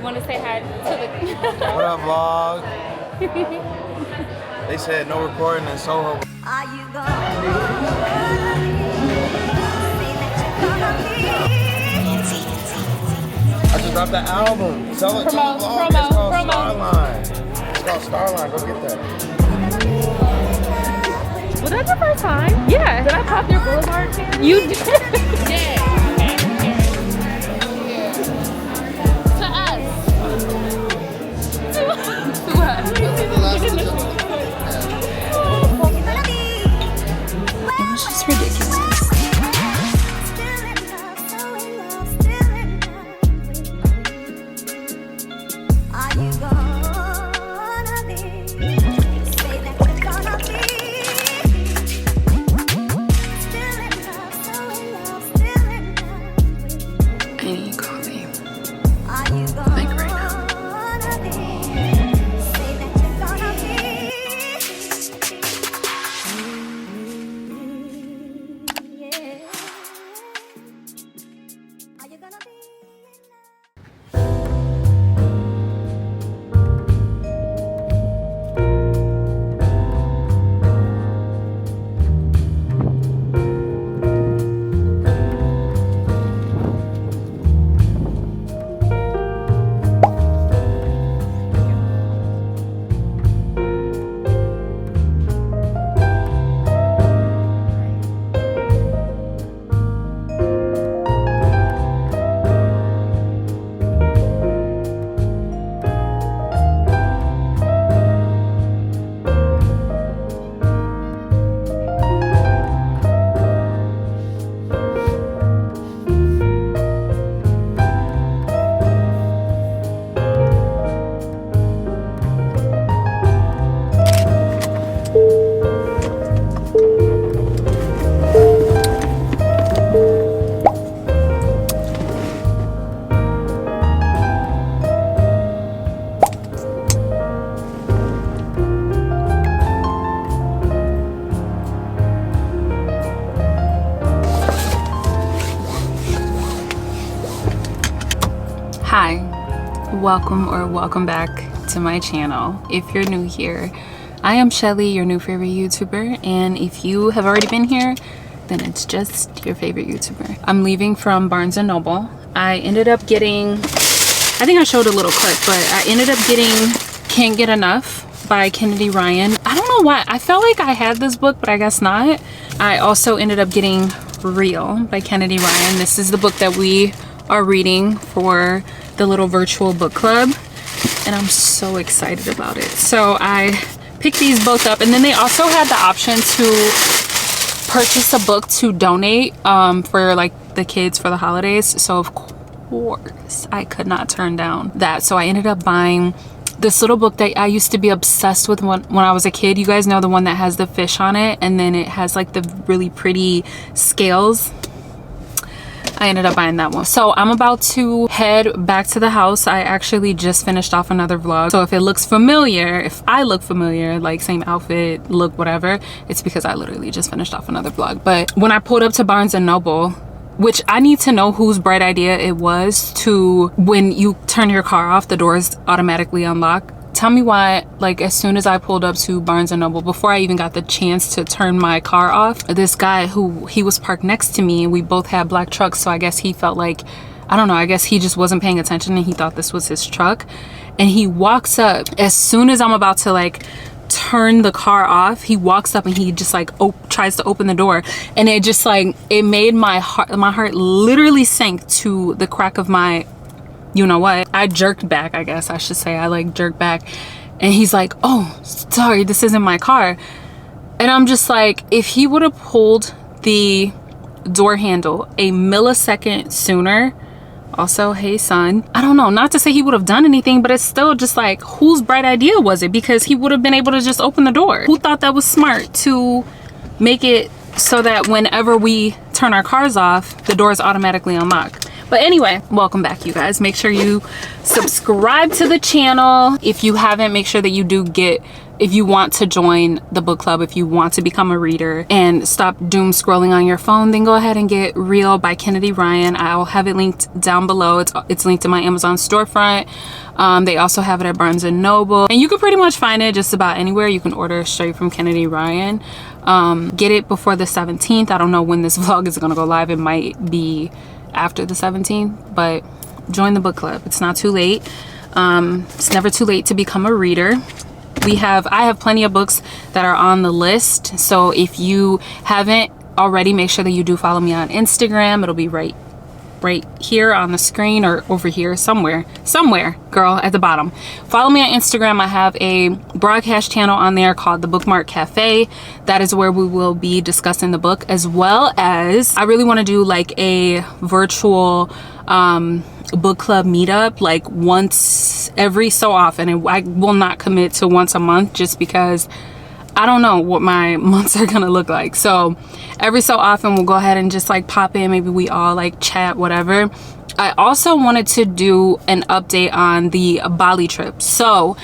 Want to say hi to the... What up, vlog? They said no recording in Soho. Are you gonna I just dropped the album. Tell it to the vlog. It's called Starline. It's called Starline. Go get that. Was that your first time? Yeah. Did I pop your Boulevard fan? You did? Yeah. To us. To us. It was just ridiculous. Are you gonna be? Say that you're gonna be. Still in love, so in love, still in love. I need coffee. Are you gonna Like right now. be? Say that you're gonna be. Yeah. Are you gonna be? Hi, welcome back to my channel. If you're new here, I am Shelly, your new favorite YouTuber, and if you have already been here, then it's just your favorite YouTuber. I'm leaving from Barnes & Noble. I ended up getting, I think I showed a little clip, but I ended up getting Can't Get Enough by Kennedy Ryan. I don't know why, I felt like I had this book, but I guess not. I also ended up getting Real by Kennedy Ryan. This is the book that we are reading for the little virtual book club, and I'm so excited about it. So I picked these both up, and then they also had the option to purchase a book to donate for like the kids for the holidays. So of course I could not turn down that. So I ended up buying this little book that I used to be obsessed with when I was a kid. You guys know the one that has the fish on it, and then it has like the really pretty scales. I ended up buying that one. So I'm about to head back to the house. I actually just finished off another vlog. So if it looks familiar, if I look familiar, like same outfit, look, whatever, it's because I literally just finished off another vlog. But when I pulled up to Barnes & Noble, which I need to know whose bright idea it was to, when you turn your car off, the doors automatically unlock. Tell me why, like as soon as I pulled up to Barnes & Noble, before I even got the chance to turn my car off, this guy he was parked next to me, and we both had black trucks, so I guess he felt like, I don't know, I guess he just wasn't paying attention and he thought this was his truck. And he walks up, as soon as I'm about to like turn the car off, he walks up and he just like tries to open the door, and it just like, it made my heart literally sank to the crack of my, you know what, I jerked back, I guess I should say. I like jerked back, and he's like, oh, sorry, this isn't my car. And I'm just like, if he would have pulled the door handle a millisecond sooner, also, hey son, I don't know, not to say he would have done anything, but it's still just like, whose bright idea was it? Because he would have been able to just open the door. Who thought that was smart to make it so that whenever we turn our cars off, the doors automatically unlock? But anyway, welcome back, you guys. Make sure you subscribe to the channel. If you haven't, make sure that you do get if you want to join the book club, if you want to become a reader and stop doom scrolling on your phone, then go ahead and get Real by Kennedy Ryan. I'll have it linked down below. It's linked in my Amazon storefront. They also have it at Barnes & Noble, and you can pretty much find it just about anywhere. You can order straight from Kennedy Ryan. Get it before the 17th. I don't know when this vlog is gonna go live. It might be after the 17th, but join the book club. It's not too late. It's never too late to become a reader. I have plenty of books that are on the list, so if you haven't already, make sure that you do follow me on Instagram. It'll be right here on the screen, or over here somewhere girl, at the bottom. Follow me on Instagram. I have a broadcast channel on there called the Bookmark Cafe. That is where we will be discussing the book, as well as I really want to do like a virtual book club meetup, like once every so often, and I will not commit to once a month just because I don't know what my months are gonna look like. So every so often we'll go ahead and just like pop in, maybe we all like chat, whatever. I also wanted to do an update on the Bali trip. So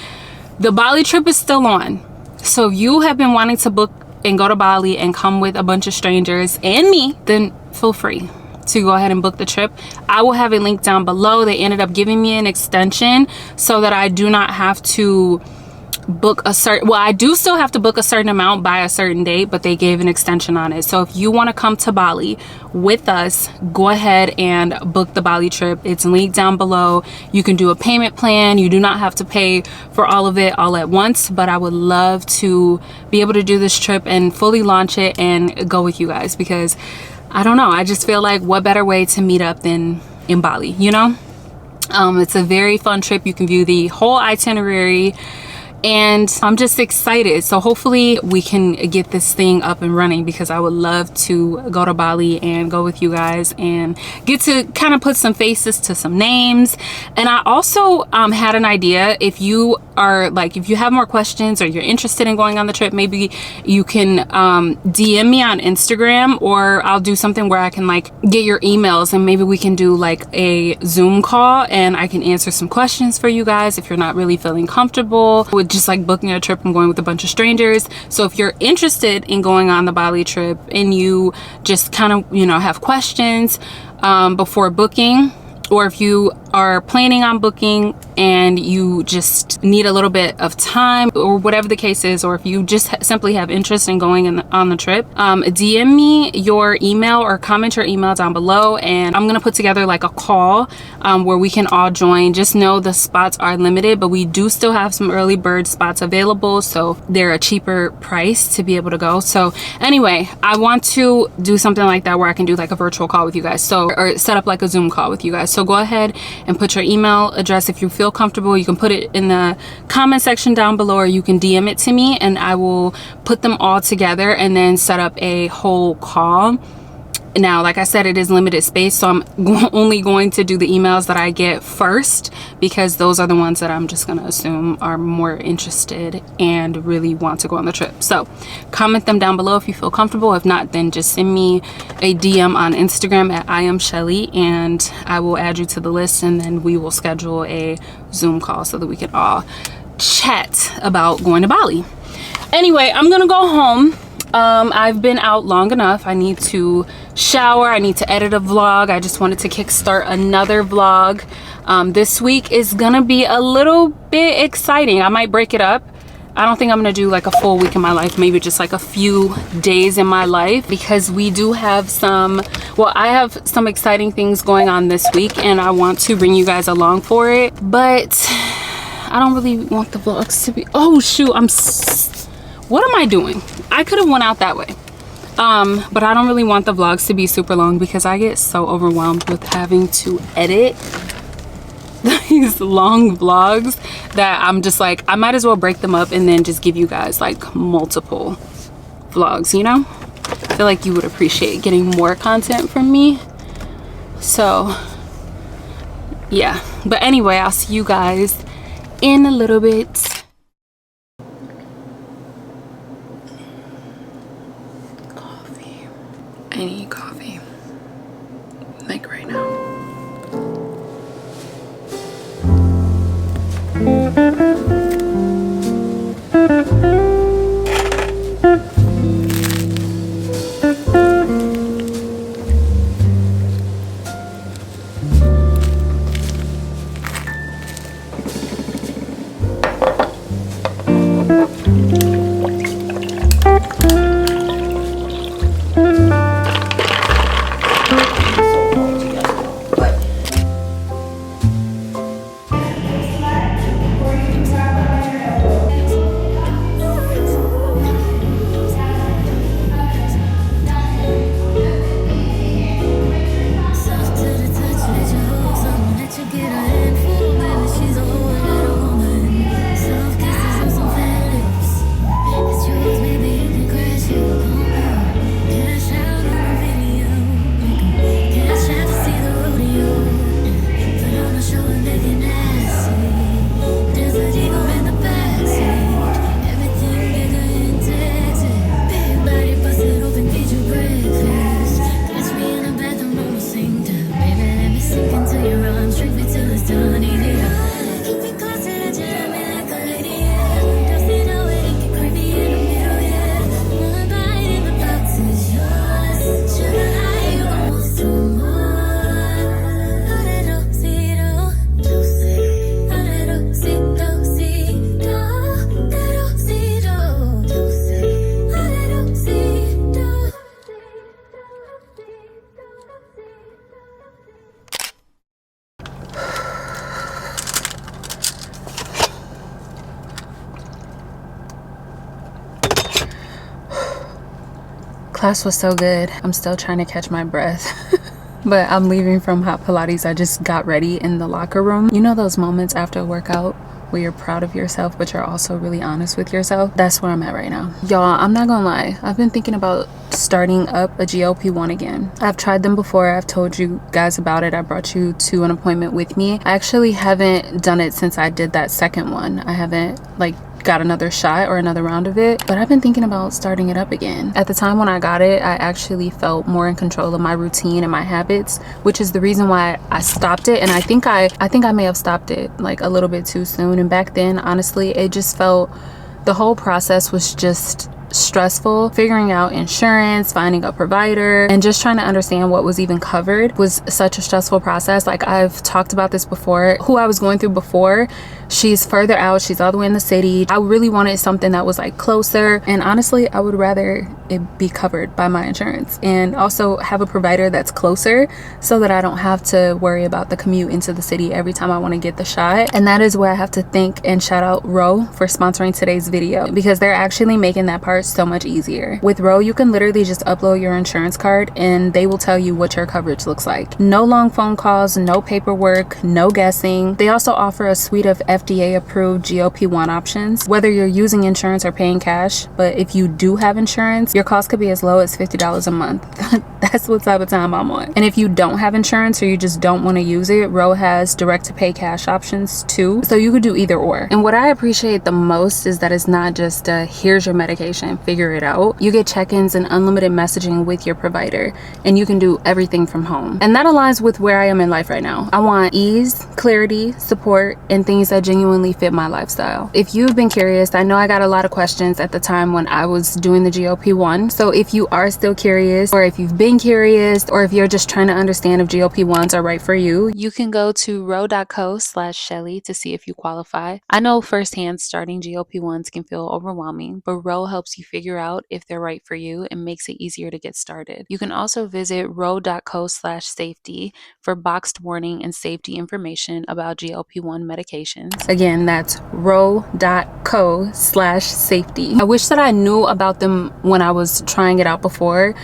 the Bali trip is still on. So if you have been wanting to book and go to Bali and come with a bunch of strangers and me, then feel free to go ahead and book the trip. I will have a link down below. They ended up giving me an extension so that I do not have to book a certain, well, I do still have to book a certain amount by a certain date, but they gave an extension on it. So if you want to come to Bali with us, go ahead and book the Bali trip. It's linked down below. You can do a payment plan. You do not have to pay for all of it all at once, but I would love to be able to do this trip and fully launch it and go with you guys, because I don't know, I just feel like what better way to meet up than in Bali, you know? It's a very fun trip. You can view the whole itinerary, and I'm just excited. So hopefully we can get this thing up and running, because I would love to go to Bali and go with you guys and get to kind of put some faces to some names. And I also had an idea. If you are like, if you have more questions or you're interested in going on the trip, maybe you can DM me on Instagram, or I'll do something where I can like get your emails, and maybe we can do like a Zoom call and I can answer some questions for you guys if you're not really feeling comfortable with just like booking a trip and going with a bunch of strangers. So if you're interested in going on the Bali trip and you just kind of, you know, have questions before booking, or if you are planning on booking and you just need a little bit of time, or whatever the case is, or if you just simply have interest in going on the trip, DM me your email or comment your email down below, and I'm gonna put together like a call where we can all join. Just know the spots are limited, but we do still have some early bird spots available, so they're a cheaper price to be able to go. So anyway, I want to do something like that where I can do like a virtual call with you guys, so, or set up like a Zoom call with you guys. So go ahead and put your email address if you feel comfortable. You can put it in the comment section down below, or you can DM it to me, and I will put them all together and then set up a whole call. Now, like I said, it is limited space, so I'm only going to do the emails that I get first, because those are the ones that I'm just going to assume are more interested and really want to go on the trip. So comment them down below if you feel comfortable. If not, then just send me a DM on Instagram at I am Shelly, and I will add you to the list, and then we will schedule a Zoom call so that we can all chat about going to Bali. Anyway, I'm gonna go home. I've been out long enough. I need to shower. I need to edit a vlog. I just wanted to kickstart another vlog. This week is gonna be a little bit exciting. I might break it up. I don't think I'm gonna do like a full week in my life, maybe just like a few days in my life, because we do have some, well, I have some exciting things going on this week, and I want to bring you guys along for it. But I don't really want the vlogs to be, oh shoot, what am I doing? I could have went out that way. But I don't really want the vlogs to be super long, because I get so overwhelmed with having to edit these long vlogs that I'm just like, I might as well break them up and then just give you guys like multiple vlogs, you know? I feel like you would appreciate getting more content from me. So yeah, but anyway, I'll see you guys in a little bit. I need coffee, like right now. Class was so good. I'm still trying to catch my breath. But I'm leaving from hot Pilates. I just got ready in the locker room. You know those moments after a workout where you're proud of yourself, but you're also really honest with yourself? That's where I'm at right now. Y'all, I'm not gonna lie. I've been thinking about starting up a GLP-1 again. I've tried them before. I've told you guys about it. I brought you to an appointment with me. I actually haven't done it since I did that second one. I haven't got another shot or another round of it, but I've been thinking about starting it up again. At the time when I got it, I actually felt more in control of my routine and my habits, which is the reason why I stopped it. And I think I may have stopped it like a little bit too soon. And back then, honestly, it just felt, the whole process was just stressful. Figuring out insurance, finding a provider, and just trying to understand what was even covered was such a stressful process. Like, I've talked about this before. Who I was going through before, she's further out, she's all the way in the city. I really wanted something that was like closer, and honestly I would rather it be covered by my insurance and also have a provider that's closer so that I don't have to worry about the commute into the city every time I want to get the shot. And that is where I have to thank and shout out Ro for sponsoring today's video, because they're actually making that part so much easier. With Ro, you can literally just upload your insurance card and they will tell you what your coverage looks like. No long phone calls, no paperwork, no guessing. They also offer a suite of FDA approved GLP-1 options, whether you're using insurance or paying cash. But if you do have insurance, your cost could be as low as $50 a month. That's what type of time I'm on. And if you don't have insurance or you just don't want to use it, Ro has direct to pay cash options too, so you could do either or. And what I appreciate the most is that it's not just here's your medication, figure it out. You get check-ins and unlimited messaging with your provider, and you can do everything from home. And that aligns with where I am in life right now. I want ease, clarity, support, and things that genuinely fit my lifestyle. If you've been curious, I know I got a lot of questions at the time when I was doing the GLP-1. So if you are still curious, or if you've been curious, or if you're just trying to understand if GLP-1s are right for you, you can go to ro.co/Shelly to see if you qualify. I know firsthand starting GLP-1s can feel overwhelming, but Ro helps you figure out if they're right for you and makes it easier to get started. You can also visit ro.co/safety for boxed warning and safety information about GLP-1 medications. Again, that's ro.co/safety. I wish that I knew about them when I was trying it out before,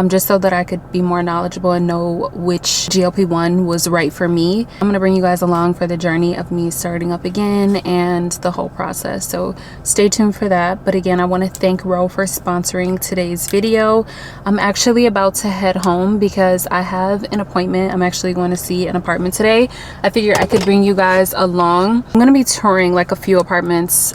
just so that I could be more knowledgeable and know which GLP-1 was right for me. I'm gonna bring you guys along for the journey of me starting up again and the whole process, so stay tuned for that. But again, I want to thank Ro for sponsoring today's video. I'm actually about to head home because I have an appointment. I'm actually going to see an apartment today. I figured I could bring you guys along. I'm going to be touring like a few apartments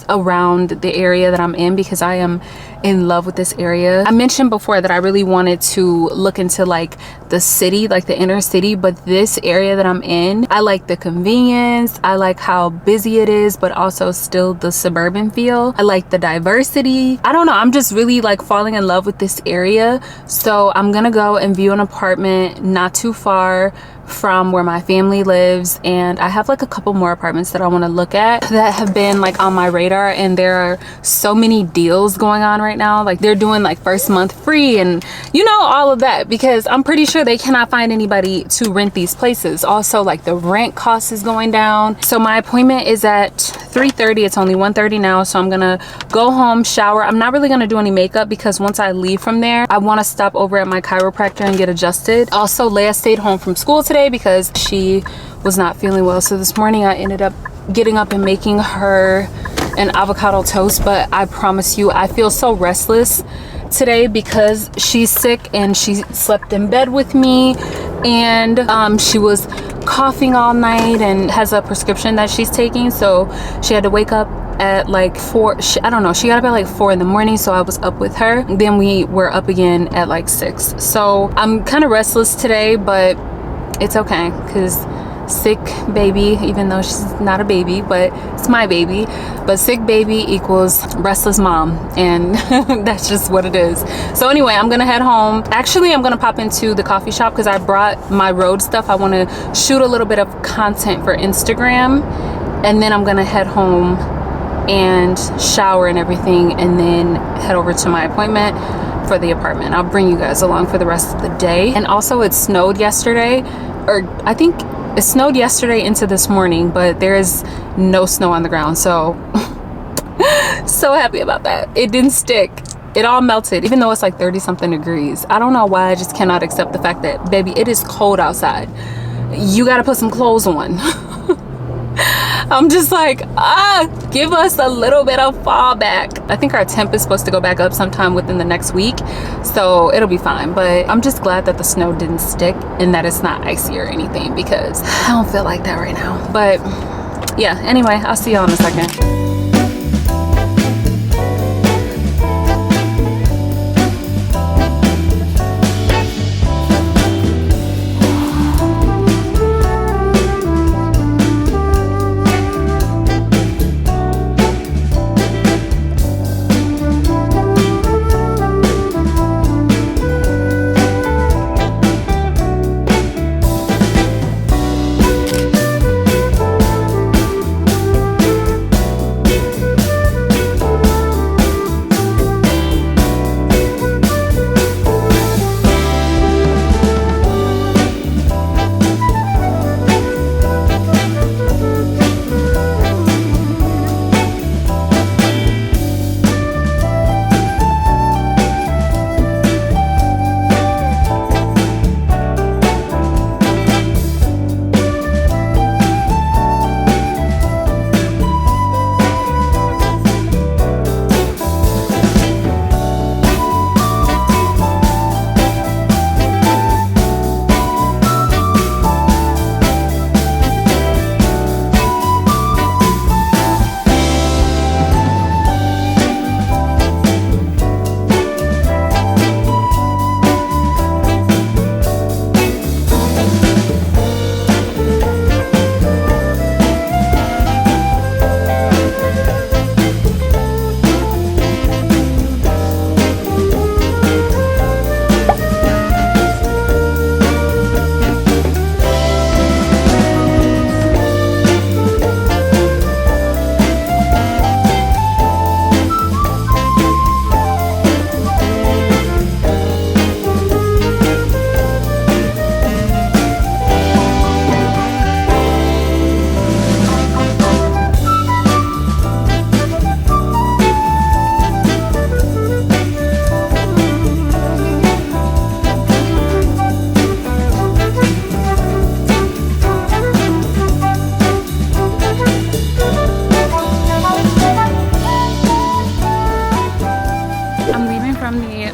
around the area that I'm in because I am in love with this area. I mentioned before that I really wanted to look into like the city, like the inner city, but this area that I'm in, I like the convenience. I like how busy it is, but also still the suburban feel. I like the diversity. I don't know, I'm just really like falling in love with this area. So I'm gonna go and view an apartment not too far from where my family lives, and I have like a couple more apartments that I want to look at that have been like on my radar, and there are so many deals going on right now. Like they're doing like first month free and you know, all of that, because I'm pretty sure they cannot find anybody to rent these places. Also, like the rent cost is going down. So my appointment is at 3:30. It's only 1:30 now, so I'm gonna go home, shower. I'm not really gonna do any makeup because once I leave from there, I want to stop over at my chiropractor and get adjusted. Also, Leia stayed home from school today because she was not feeling well. So this morning I ended up getting up and making her an avocado toast, but I promise you, I feel so restless today because she's sick and she slept in bed with me, and she was coughing all night and has a prescription that she's taking, so she had to wake up at like 4. I don't know, she got up at like 4 in the morning, so I was up with her. Then we were up again at like 6. So I'm kind of restless today, but it's okay because sick baby, even though she's not a baby, but it's my baby, but sick baby equals restless mom, and that's just what it is. So anyway, I'm gonna head home. Actually, I'm gonna pop into the coffee shop because I brought my road stuff. I want to shoot a little bit of content for Instagram, and then I'm gonna head home and shower and everything, and then head over to my appointment for the apartment. I'll bring you guys along for the rest of the day. And also, it snowed yesterday, or I think it snowed yesterday into this morning, but there is no snow on the ground, so so happy about that. It didn't stick. It all melted, even though it's like 30 something degrees. I don't know why I just cannot accept the fact that, baby, it is cold outside. You gotta put some clothes on. I'm just like, give us a little bit of fall back. I think our temp is supposed to go back up sometime within the next week, so it'll be fine. But I'm just glad that the snow didn't stick and that it's not icy or anything, because I don't feel like that right now. But yeah, anyway, I'll see y'all in a second.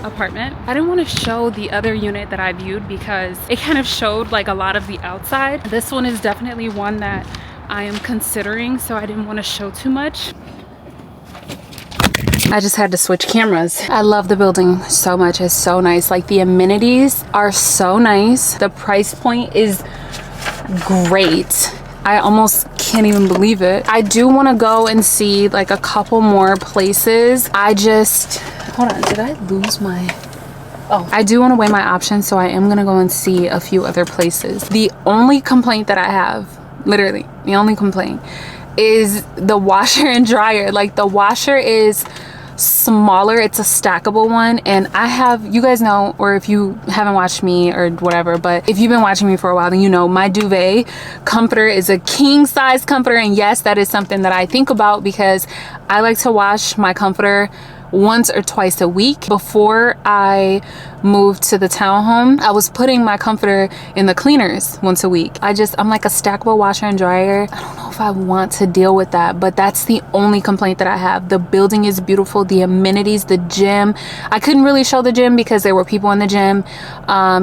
Apartment. I didn't want to show the other unit that I viewed because it kind of showed like a lot of the outside. This one is definitely one that I am considering, so I didn't want to show too much. I just had to switch cameras. I love the building so much. It's so nice. Like the amenities are so nice. The price point is great. I almost can't even believe it. I do want to go and see like a couple more places. I just, hold on, did I lose my, Oh, I do want to weigh my options, so I am gonna go and see a few other places. The only complaint that I have, literally the only complaint, is the washer and dryer. Like, the washer is smaller, it's a stackable one, and I have, you guys know, or if you haven't watched me or whatever, but if you've been watching me for a while, then you know my duvet comforter is a king size comforter. And yes, that is something that I think about, because I like to wash my comforter once or twice a week. Before I moved to the townhome, I was putting my comforter in the cleaners once a week. I'm like a stackable washer and dryer. I don't know if I want to deal with that, but that's the only complaint that I have. The building is beautiful, the amenities, the gym. I couldn't really show the gym because there were people in the gym.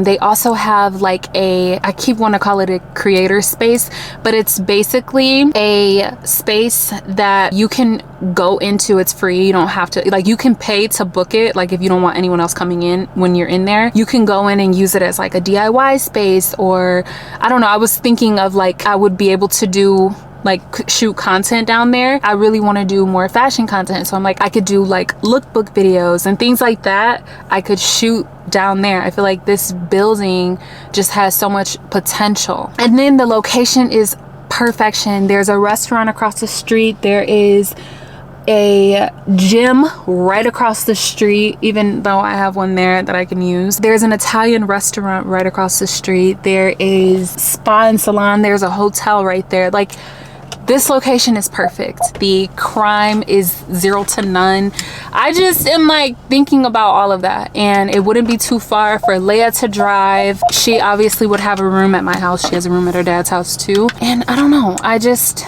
They also have like I keep wanting to call it a creator space, but it's basically a space that you can go into. It's free. You don't have to, like, you can pay to book it. Like, if you don't want anyone else coming in when you're in there, you can go in and use it as like a DIY space, or I don't know. I was thinking of like, I would be able to do like shoot content down there. I really want to do more fashion content, so I'm like, I could do like lookbook videos and things like that. I could shoot down there. I feel like this building just has so much potential. And then the location is perfection. There's a restaurant across the street. There is a gym right across the street, even though I have one there that I can use. There's an Italian restaurant right across the street. There is spa and salon. There's a hotel right there. Like, this location is perfect. The crime is 0 to none. I just am like thinking about all of that, and it wouldn't be too far for Leia to drive. She obviously would have a room at my house. She has a room at her dad's house too. And I don't know, I just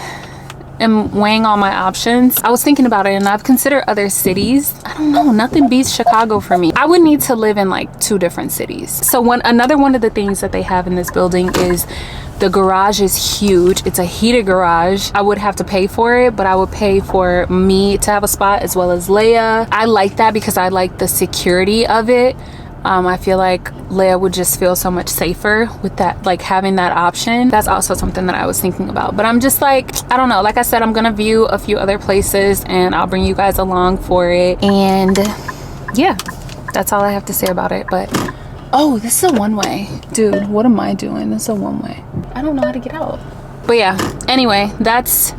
am weighing all my options. I was thinking about it, and I've considered other cities. I don't know, nothing beats Chicago for me. I would need to live in like 2 different cities. So another one of the things that they have in this building is the garage is huge. It's a heated garage. I would have to pay for it, but I would pay for me to have a spot as well as Leia. I like that because I like the security of it. I feel like Leia would just feel so much safer with that, like having that option. That's also something that I was thinking about, but I'm just like, I don't know. Like I said, I'm gonna view a few other places and I'll bring you guys along for it. And yeah, that's all I have to say about it. But oh, this is a one-way. Dude, what am I doing? This is a one-way. I don't know how to get out. But yeah, anyway, that's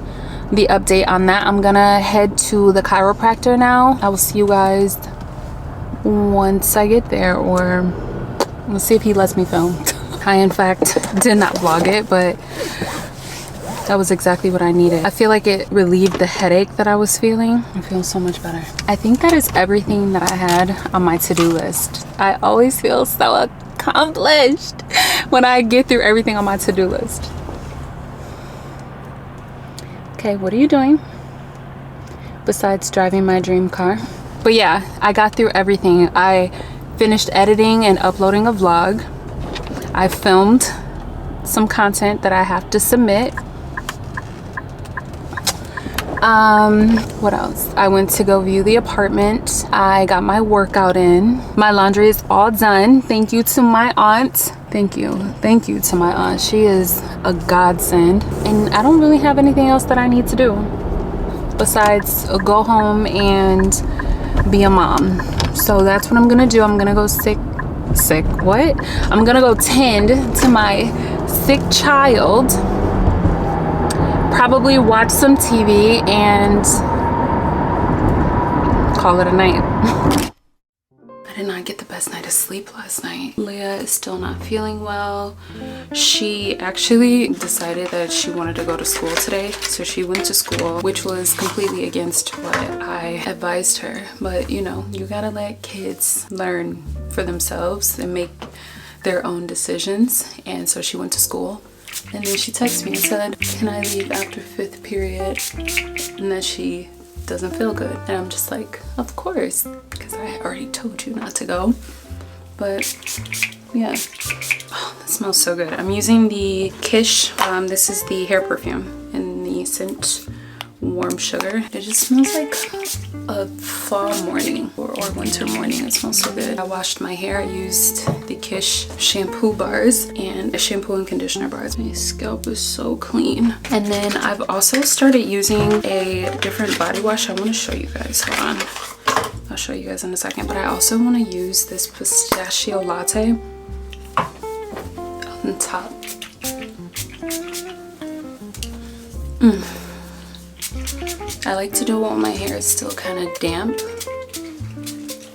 the update on that. I'm gonna head to the chiropractor now. I will see you guys once I get there, or let's see if he lets me film. I in fact did not vlog it, but that was exactly what I needed. I feel like it relieved the headache that I was feeling. I feel so much better. I think that is everything that I had on my to-do list. I always feel so accomplished when I get through everything on my to-do list. Okay, what are you doing besides driving my dream car? But yeah, I got through everything. I finished editing and uploading a vlog. I filmed some content that I have to submit. What else? I went to go view the apartment. I got my workout in. My laundry is all done. Thank you to my aunt. Thank you to my aunt. She is a godsend. And I don't really have anything else that I need to do besides go home and be a mom. So that's what I'm gonna do. I'm gonna go I'm gonna go tend to my sick child, probably watch some TV and call it a night. I did not get the best night of sleep last night. Leia is still not feeling well. She actually decided that she wanted to go to school today, so she went to school, which was completely against what I advised her. But you know, you gotta let kids learn for themselves and make their own decisions. And so she went to school, and then she texted me and said, can I leave after 5th period? And that she doesn't feel good. And I'm just like, of course, because I already told you not to go. But yeah, oh, that smells so good. I'm using the Kish. This is the hair perfume in the scent Warm Sugar. It just smells like a fall morning or winter morning. It smells so good. I washed my hair. I used the Kish shampoo bars and a shampoo and conditioner bars. My scalp is so clean. And then I've also started using a different body wash. I want to show you guys. Hold on. I'll show you guys in a second. But I also want to use this pistachio latte on top. I like to do it while my hair is still kind of damp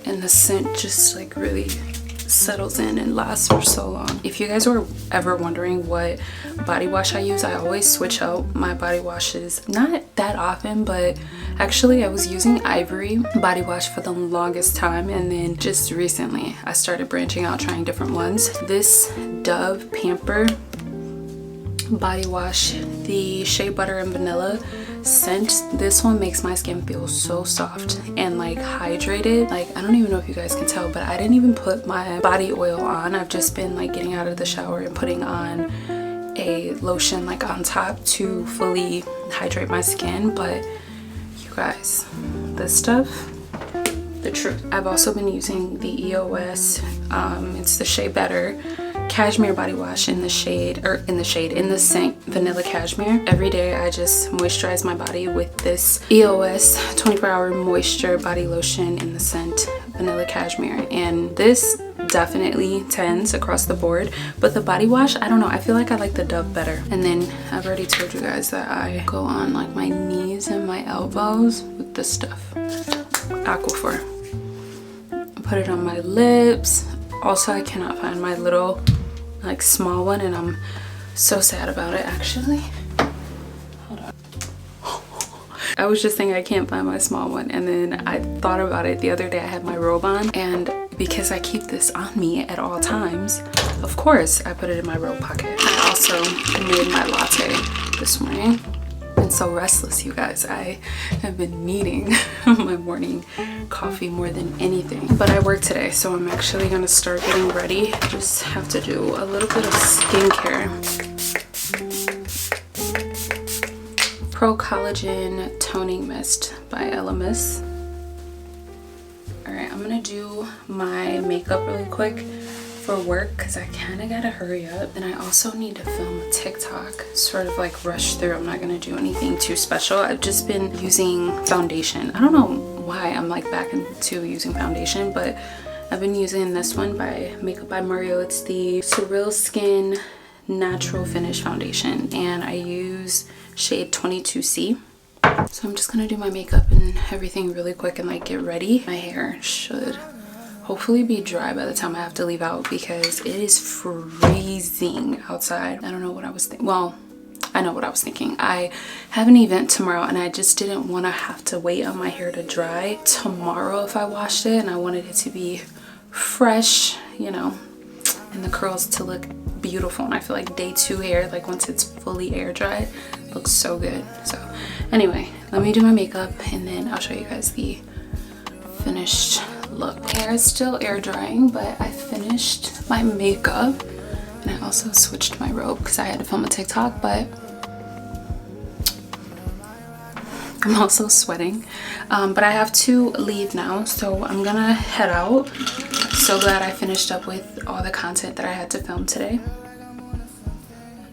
and the scent just like really settles in and lasts for so long. If you guys were ever wondering what body wash I use, I always switch out my body washes. Not that often, but actually I was using Ivory body wash for the longest time, and then just recently I started branching out, trying different ones. This Dove Pamper body wash, the shea butter and vanilla scent, this one makes my skin feel so soft and like hydrated. Like, I don't even know if you guys can tell, but I didn't even put my body oil on. I've just been like getting out of the shower and putting on a lotion like on top to fully hydrate my skin. But you guys, this stuff, the truth. I've also been using the EOS, it's the Shea Better cashmere body wash in the scent vanilla cashmere. Every day I just moisturize my body with this EOS 24-hour moisture body lotion in the scent vanilla cashmere, and this definitely tends across the board. But the body wash, I don't know, I feel like I like the Dove better. And then I've already told you guys that I go on like my knees and my elbows with this stuff, Aquifer. Put it on my lips. Also, I cannot find my little like small one, and I'm so sad about it actually. Hold on. I was just saying I can't find my small one, and then I thought about it the other day. I had my robe on, and because I keep this on me at all times, of course I put it in my robe pocket. I also made my latte this morning. Been so restless, you guys. I have been needing my morning coffee more than anything. But I work today, so I'm actually gonna start getting ready. Just have to do a little bit of skincare. Pro Collagen Toning Mist by Elemis. Alright, I'm gonna do my makeup really quick for work because I kind of gotta hurry up, and I also need to film a TikTok, sort of like rush through. I'm not gonna do anything too special. I've just been using foundation. I don't know why I'm like back into using foundation, but I've been using this one by Makeup by Mario. It's the Surreal Skin Natural Finish Foundation, and I use shade 22C. So I'm just gonna do my makeup and everything really quick and like get ready. My hair should hopefully be dry by the time I have to leave out because it is freezing outside. I don't know what I was thinking. Well, I know what I was thinking. I have an event tomorrow, and I just didn't want to have to wait on my hair to dry tomorrow if I washed it, and I wanted it to be fresh, you know, and the curls to look beautiful. And I feel like day 2 hair, like once it's fully air dried, looks so good. So anyway, let me do my makeup and then I'll show you guys the finished look. My hair is still air drying, but I finished my makeup, and I also switched my robe because I had to film a TikTok, but I'm also sweating. But I have to leave now, so I'm gonna head out. So glad I finished up with all the content that I had to film today.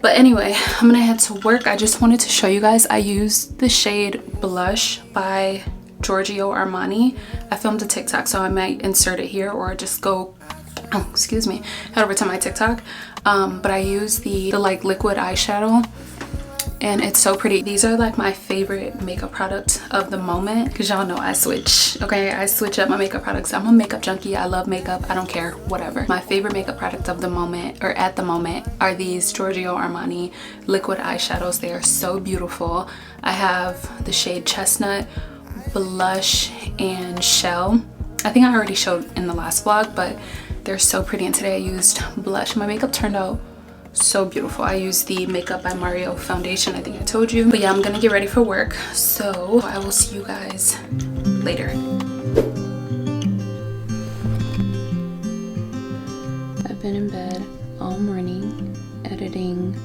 But anyway, I'm gonna head to work. I just wanted to show you guys, I used the shade Blush by Giorgio Armani. I filmed a TikTok, so I might insert it here or just go, oh, excuse me, head over to my TikTok. But I use the like liquid eyeshadow, and it's so pretty. These are like my favorite makeup product of the moment, because y'all know I switch, okay? I switch up my makeup products. I'm a makeup junkie. I love makeup. I don't care, whatever. My favorite makeup product of the moment, or at the moment, are these Giorgio Armani liquid eyeshadows. They are so beautiful. I have the shade Chestnut, Blush, and Shell. I think I already showed in the last vlog, but they're so pretty, and today I used Blush. My makeup turned out so beautiful. I used the Makeup by Mario foundation, I think I told you. But yeah, I'm gonna get ready for work, so I will see you guys later. I've been in bed all morning editing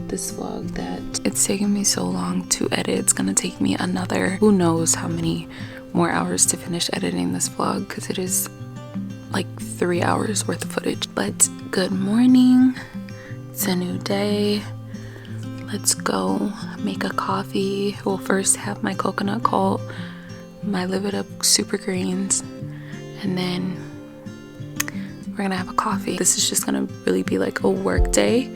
this vlog that it's taken me so long to edit. It's gonna take me another who knows how many more hours to finish editing this vlog, because it is like 3 hours worth of footage. But good morning, it's a new day. Let's go make a coffee. We'll first have my coconut cult, my Live It Up super greens, and then we're gonna have a coffee. This is just gonna really be like a work day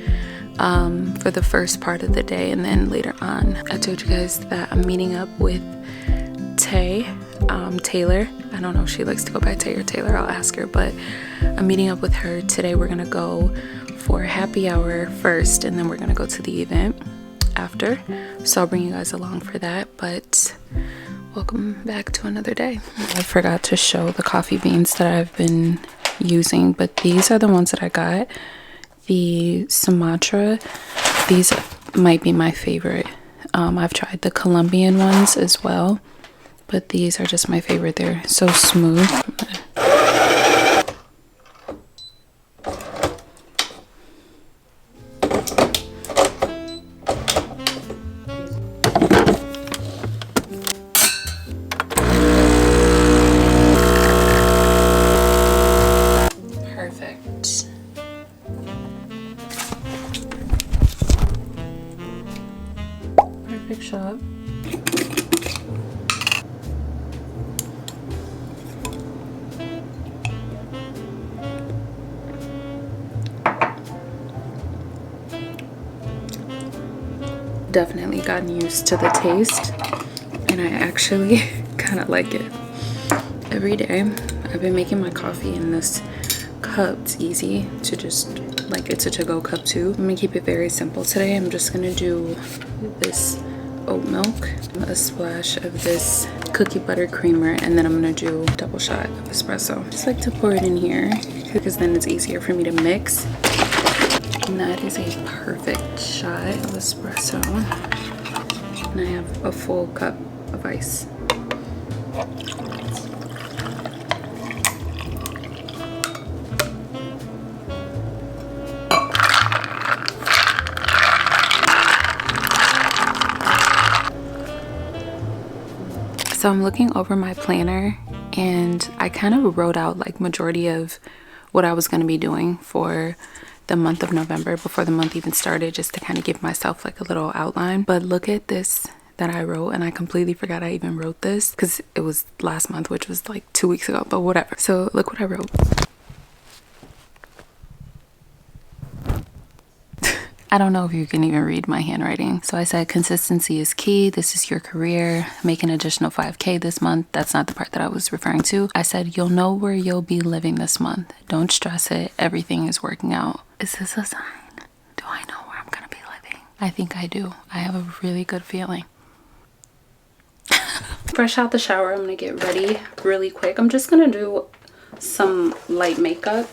for the first part of the day, and then later on, I told you guys that I'm meeting up with Taylor. I don't know if she likes to go by Tay or Taylor, I'll ask her, but I'm meeting up with her today. We're gonna go for happy hour first, and then we're gonna go to the event after, so I'll bring you guys along for that. But welcome back to another day. I forgot to show the coffee beans that I've been using, but these are the ones that I got. The Sumatra, these might be my favorite. I've tried the Colombian ones as well, but these are just my favorite. They're so smooth. Perfect. Perfect shot. Definitely gotten used to the taste, and I actually kind of like it. Every day I've been making my coffee in this cup. It's easy to just, like, it's a to-go cup too. I'm gonna keep it very simple today. I'm just gonna do this oat milk, a splash of this cookie butter creamer, and then I'm gonna do a double shot of espresso. I just like to pour it in here because then it's easier for me to mix. And that is a perfect shot of espresso. And I have a full cup of ice. So I'm looking over my planner, and I kind of wrote out like majority of what I was going to be doing for the month of November before the month even started, just to kind of give myself like a little outline. But look at this that I wrote, and I completely forgot I even wrote this because it was last month, which was like 2 weeks ago, but whatever. So look what I wrote. I don't know if you can even read my handwriting. So I said consistency is key. This is your career. Make an additional 5K this month. That's not the part that I was referring to. I said you'll know where you'll be living this month. Don't stress it. Everything is working out. Is this a sign? Do I know where I'm gonna be living? I think I do. I have a really good feeling. Fresh out the shower, I'm gonna get ready really quick. I'm just gonna do some light makeup.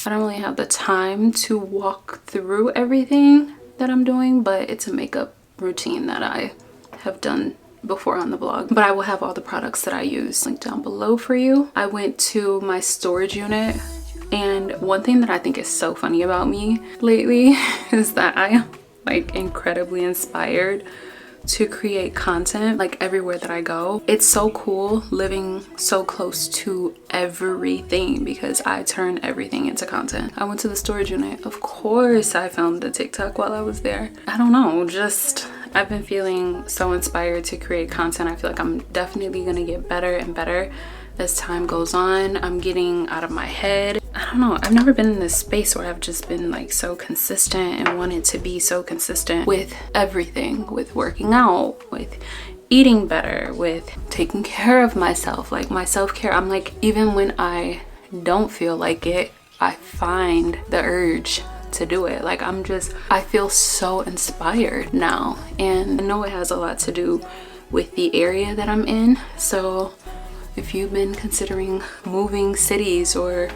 I don't really have the time to walk through everything that I'm doing, but it's a makeup routine that I have done before on the vlog. But I will have all the products that I use linked down below for you. I went to my storage unit, and one thing that I think is so funny about me lately is that I am like incredibly inspired to create content like everywhere that I go. It's so cool living so close to everything because I turn everything into content. I went to the storage unit. Of course I filmed the TikTok while I was there. I don't know, just I've been feeling so inspired to create content. I feel like I'm definitely gonna get better and better as time goes on. I'm getting out of my head. I don't know, I've never been in this space where I've just been like so consistent and wanted to be so consistent with everything, with working out, with eating better, with taking care of myself, like my self-care. I'm like, even when I don't feel like it, I find the urge to do it. Like I feel so inspired now, and I know it has a lot to do with the area that I'm in. So if you've been considering moving cities or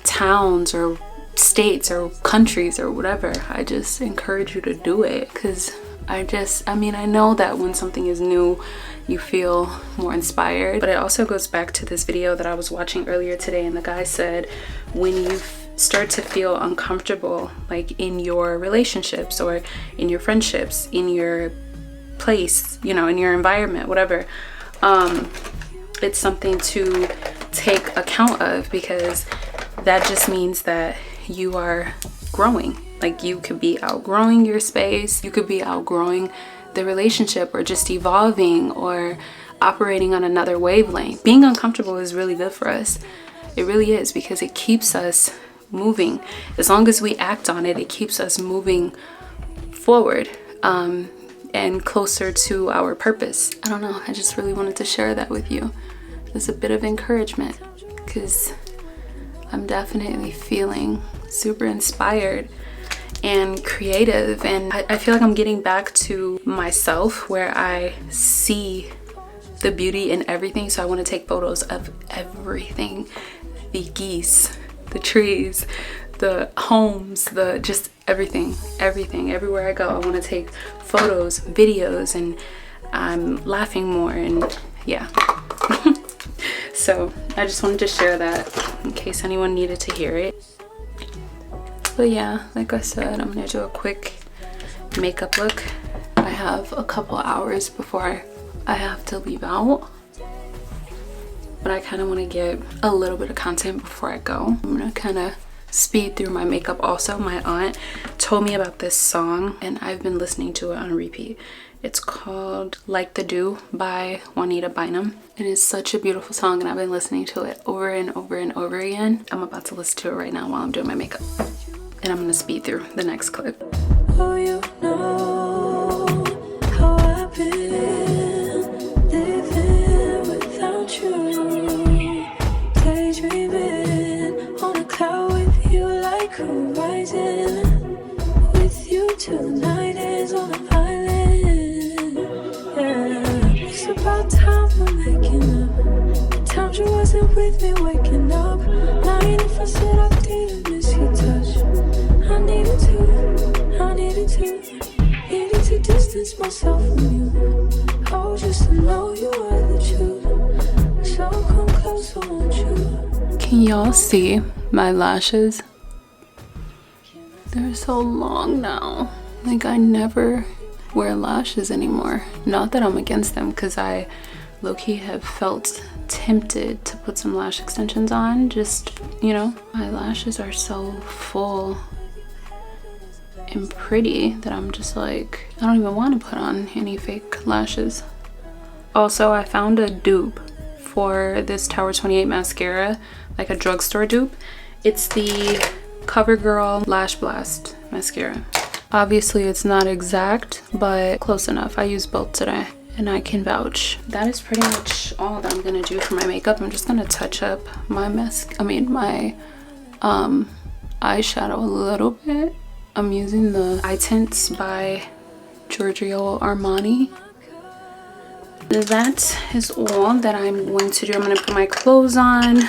towns or states or countries or whatever, I just encourage you to do it, because I mean, I know that when something is new, you feel more inspired. But it also goes back to this video that I was watching earlier today, and the guy said when you start to feel uncomfortable, like in your relationships or in your friendships, in your place, you know, in your environment, whatever, it's something to take account of, because that just means that you are growing. Like you could be outgrowing your space, you could be outgrowing the relationship, or just evolving, or operating on another wavelength. Being uncomfortable is really good for us. It really is, because it keeps us moving. As long as we act on it, it keeps us moving forward and closer to our purpose. I don't know, I just really wanted to share that with you as a bit of encouragement, because I'm definitely feeling super inspired and creative, and I feel like I'm getting back to myself where I see the beauty in everything. So I want to take photos of everything, the geese, the trees, the homes, the just everything. Everywhere I go, I want to take photos, videos, and I'm laughing more, and yeah. So I just wanted to share that in case anyone needed to hear it. But yeah, like I said, I'm gonna do a quick makeup look. I have a couple hours before I have to leave out, but I kind of want to get a little bit of content before I go. I'm gonna kind of speed through my makeup. Also, my aunt told me about this song and I've been listening to it on repeat. It's called Like the Dew by Juanita Bynum. It is such a beautiful song and I've been listening to it over and over and over again. I'm about to listen to it right now while I'm doing my makeup. And I'm gonna speed through the next clip. Oh, you know how I've been living without you, daydreaming on a cloud with you like horizon. With you tonight is on an island. Yeah, it's about time we're making up. The times you wasn't with me waking up. Lying if I said I didn't miss your touch. I needed to distance myself from you. Oh, just to know you are the truth. So come close, I want you. Can y'all see my lashes? They're so long now. Like, I never wear lashes anymore. Not that I'm against them, because I low-key have felt tempted to put some lash extensions on. Just, you know, my lashes are so full and pretty that I'm just like, I don't even want to put on any fake lashes. Also, I found a dupe for this Tower 28 mascara, like a drugstore dupe. It's the CoverGirl Lash Blast mascara. Obviously it's not exact, but close enough. I used both today and I can vouch. That is pretty much all that I'm gonna do for my makeup. I'm just gonna touch up my my eyeshadow a little bit. I'm using the Eye Tints by Giorgio Armani. That is all that I'm going to do. I'm gonna put my clothes on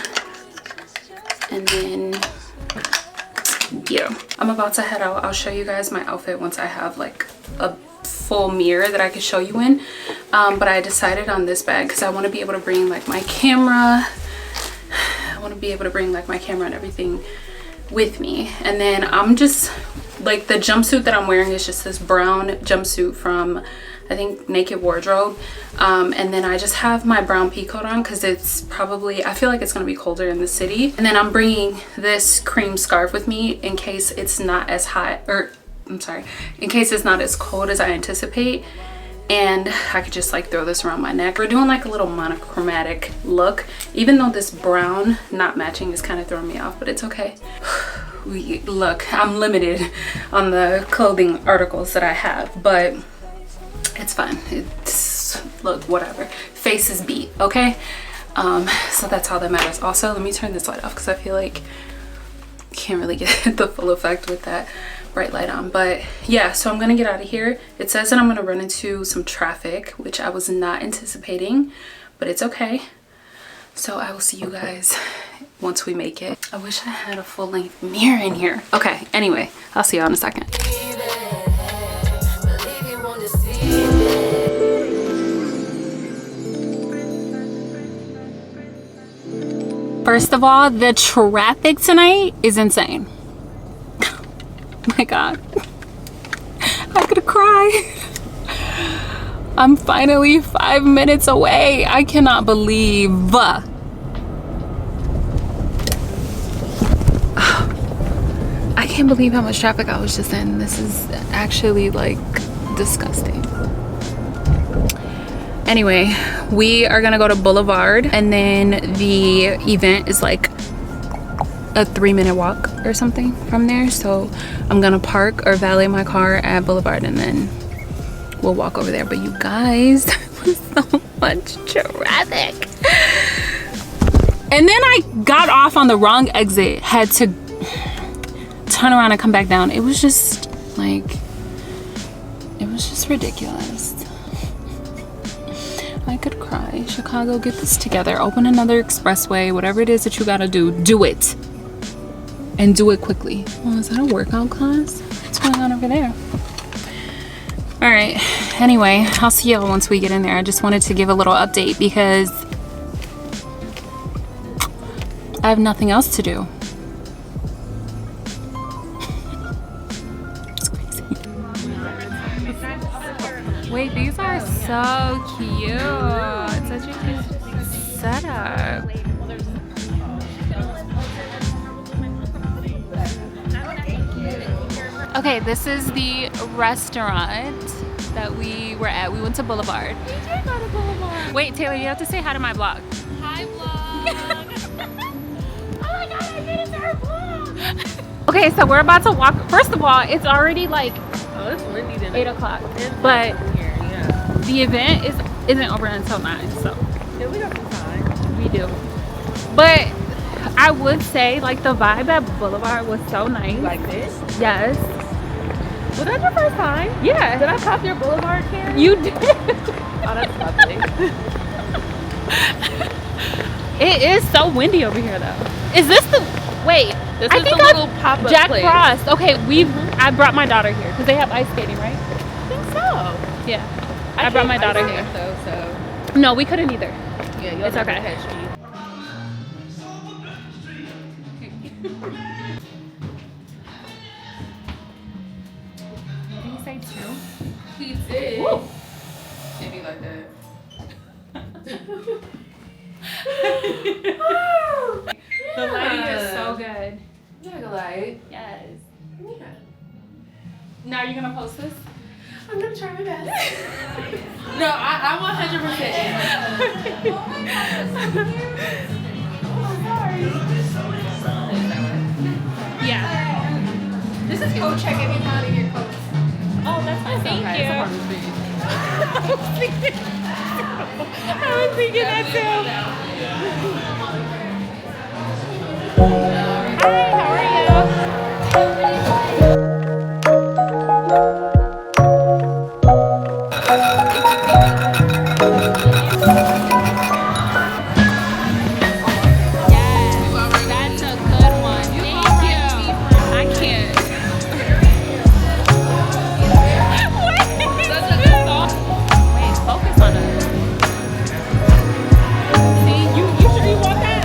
and then yeah, I'm about to head out. I'll show you guys my outfit once I have like a full mirror that I can show you in. But I decided on this bag because I want to be able to bring like my camera. I want to be able to bring like my camera and everything with me. And then I'm just like, the jumpsuit that I'm wearing is just this brown jumpsuit from I think Naked Wardrobe, and then I just have my brown pea coat on because it's probably, I feel like it's gonna be colder in the city. And then I'm bringing this cream scarf with me in case it's not as hot, or I'm sorry, in case it's not as cold as I anticipate, and I could just like throw this around my neck. We're doing like a little monochromatic look, even though this brown not matching is kind of throwing me off, but it's okay. Look, I'm limited on the clothing articles that I have, but it's fine. It's, look, whatever. Face is beat, okay? So that's all that matters. Also, let me turn this light off because I feel like you can't really get the full effect with that bright light on. But yeah, so I'm gonna get out of here. It says that I'm gonna run into some traffic, which I was not anticipating, but it's okay. So I will see you guys once we make it. I wish I had a full-length mirror in here. Okay, anyway, I'll see y'all in a second. First of all, the traffic tonight is insane. Oh my God, I'm gonna cry. I'm finally 5 minutes away. I cannot believe. I can't believe how much traffic I was just in. This is actually like disgusting. Anyway, we are gonna go to Boulevard, and then the event is like a 3-minute walk or something from there. So I'm gonna park or valet my car at Boulevard, and then we'll walk over there. But you guys, there's so much traffic. And then I got off on the wrong exit, had to turn around and come back down. It was just like, it was just ridiculous. I could cry. Chicago, get this together. Open another expressway. Whatever it is that you gotta do, do it. And do it quickly. Oh, is that a workout class? What's going on over there? All right. Anyway, I'll see y'all once we get in there. I just wanted to give a little update because I have nothing else to do. It's crazy. Wait, these are so cute. It's such a cute setup. Okay, this is the restaurant that we were at. We went to Boulevard. We did go to Boulevard. Wait, Taylor, you have to say hi to my vlog. Hi, vlog. Oh my god, I made it to her vlog. Okay, so we're about to walk. First of all, it's already like Oh, it's windy tonight. 8 o'clock, but Here, yeah. the event isn't over until 9, so Yeah, we got some time. we do. But I would say like the vibe at Boulevard was so nice. Like this? Yes. Was that your first time? Yeah. Did I pop your Boulevard can? You did. Oh, that's lovely. It is so windy over here though. Is this the wait? This I is think the little pop-up Jack place. Frost. Okay, I brought my daughter here because they have ice skating, right? I think so. Yeah. I brought my daughter here. Though, so No, we couldn't either. yeah, you'll It's never okay. catch me. What did you say, 2? He did. Woo. Can't be like that. The lighting is so good. Yeah, like. Yes. Yeah. Now you're gonna post this? I'm gonna try my best. No, I'm 100%. Yeah. This is coat check if you want to get coats. Oh, that's fine. Thank you. I was thinking that too. Hi, how are you? Yes, that's a good one. Thank you. I can't. Wait, focus on us. See, you sure you want that?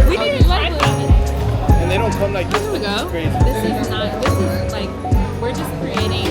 We need to try that. And they don't come like this. Here we go. Crazy. This is like, we're just creating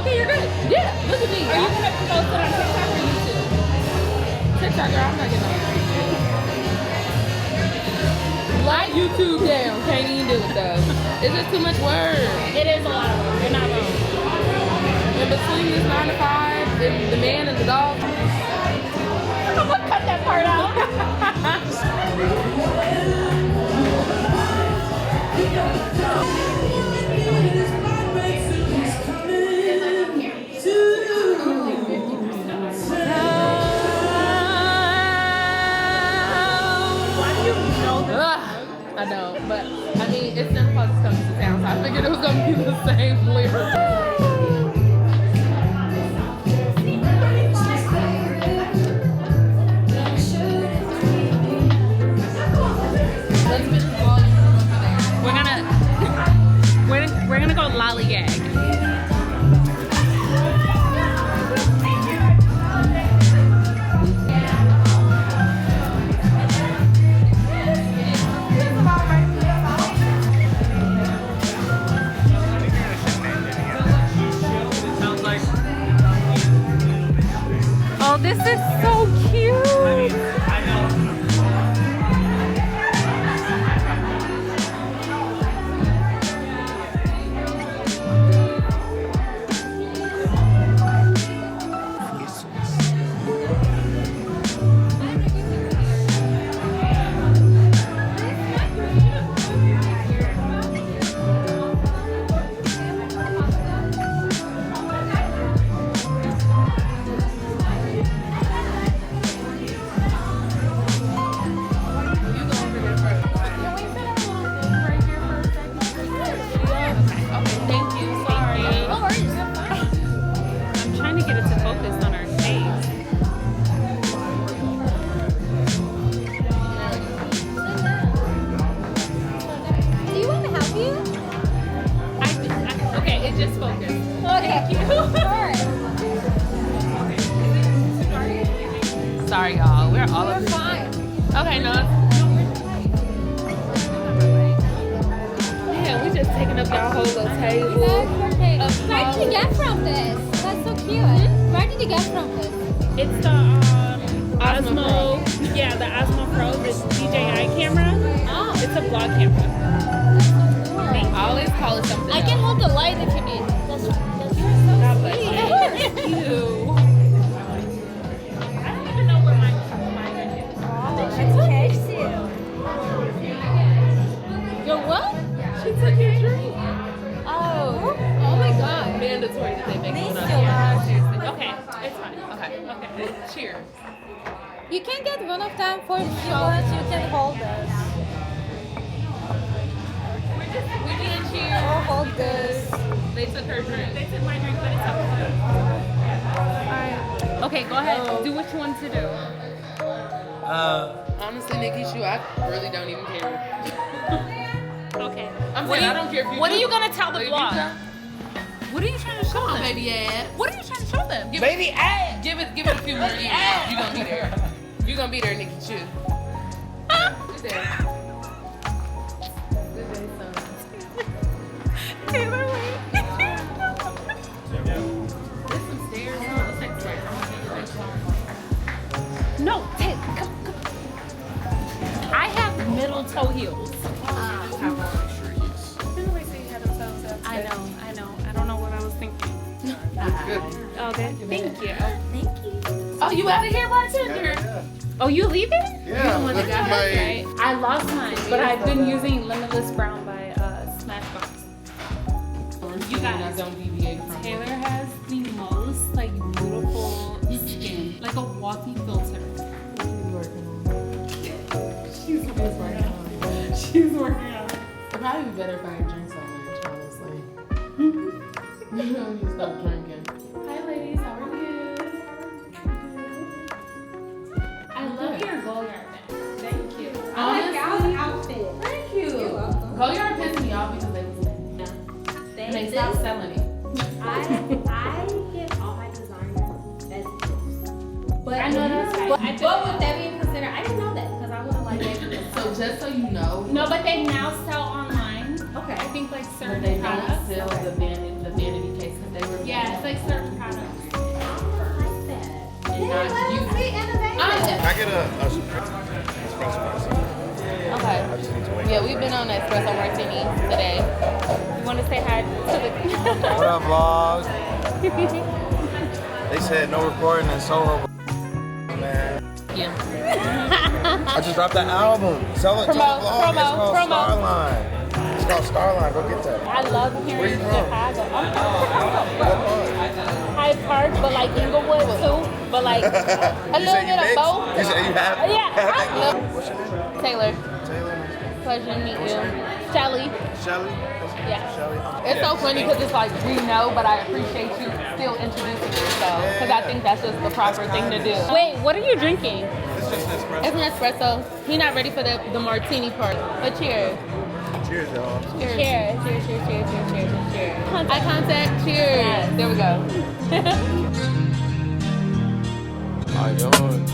Okay, you're good. Yeah, look at me. Are you gonna post it on TikTok or YouTube? TikTok, girl, I'm not getting on YouTube. Lock YouTube down. Can't even do it though. It's just too much work. It is a lot of work. You're not wrong. In between this 9 to 5, the man and the dog. I'm gonna cut that part out. I know, but I mean, it's Santa Claus is coming to town, so I figured it was gonna be the same lyrics. We're gonna go lollygag. Oh, this is so cute. Sorry, y'all. We're all of fine. Okay, no. Yeah, we just taking up y'all whole little table. Where did you get from this? That's so cute. Where did you get from this? It's the Osmo. Yeah, the Osmo Pro, this DJI camera. Oh. It's a vlog camera. I always call it something I can hold the light if you need. That's so sweet. Ew. I don't even know where my Your what? She took your drink. Oh my god. Mandatory that they make one up. Okay, it's fine. Okay. Cheers. You can get one of them for sure. You can hold this. We did cheers. Or hold this. They took her drink. They took my drink, but it's okay. Alright. Okay, go ahead. Do what you want to do. Honestly, Nikki, I really don't even care. Okay. I'm saying I don't care if you. What are you gonna tell the vlog? What are you trying to show them? Baby ass. What are you trying to show them? Baby ass. Give it a few more years. You gonna be there. You gonna be there, Nikki. Chew. Good day. Good day, son. Taylor, wait. There's some stairs. No, looks like stairs. No, Taylor, come. I have middle toe heels. I know. I don't know what I was thinking. Good. Okay, thank you. Oh, you out of here, bartender? Oh, you leaving? Yeah, one that got my- right. I lost mine, but I've been using Limitless Brown by Smashbox. You guys, don't deviate from Taylor has the most like beautiful skin, like a walking filter. She's working on it. She's working on it. It'd probably be better if I drink so much, honestly. You stop drinking. Hi, ladies. How are you? I love your Goyard bag. Thank you. Honestly, outfit. thank you. Goyard pissed me off because they was and they stopped selling it. I get all my designer as gifts. But I know that's right. But would that be considered? I didn't know that because I would have liked it. So just so you know, No, but they now sell online. Okay. I think like but certain they don't products. sell the vanity case because they were. Yeah, it's like on espresso martini today. You want to say hi to the... What up, vlog? They said no recording in Soho. Man. Yeah. I just dropped the album. Sell it to the vlog. It's called promo. Starline. It's called Starline. Go get that. I love Where hearing you from? Chicago. I'm from What part? Hyde Park, but like Inglewood too. But like a You little say you bit of mixed? both. You say you have? Yeah. What's your name? Taylor, Taylor. pleasure to meet you. Shelly. Shelly. Yeah. Shelly. It's so funny because it's like we know, but I appreciate you still introducing yourself because I think that's just the proper thing to do. Wait, what are you drinking? It's just an espresso. It's an espresso. He's not ready for the martini part. But cheers. Cheers, y'all. Cheers. Cheers. Cheers. Cheers. Cheers. Cheers. Cheers. Cheers. Eye contact. Cheers. Yes. There we go. How you doing?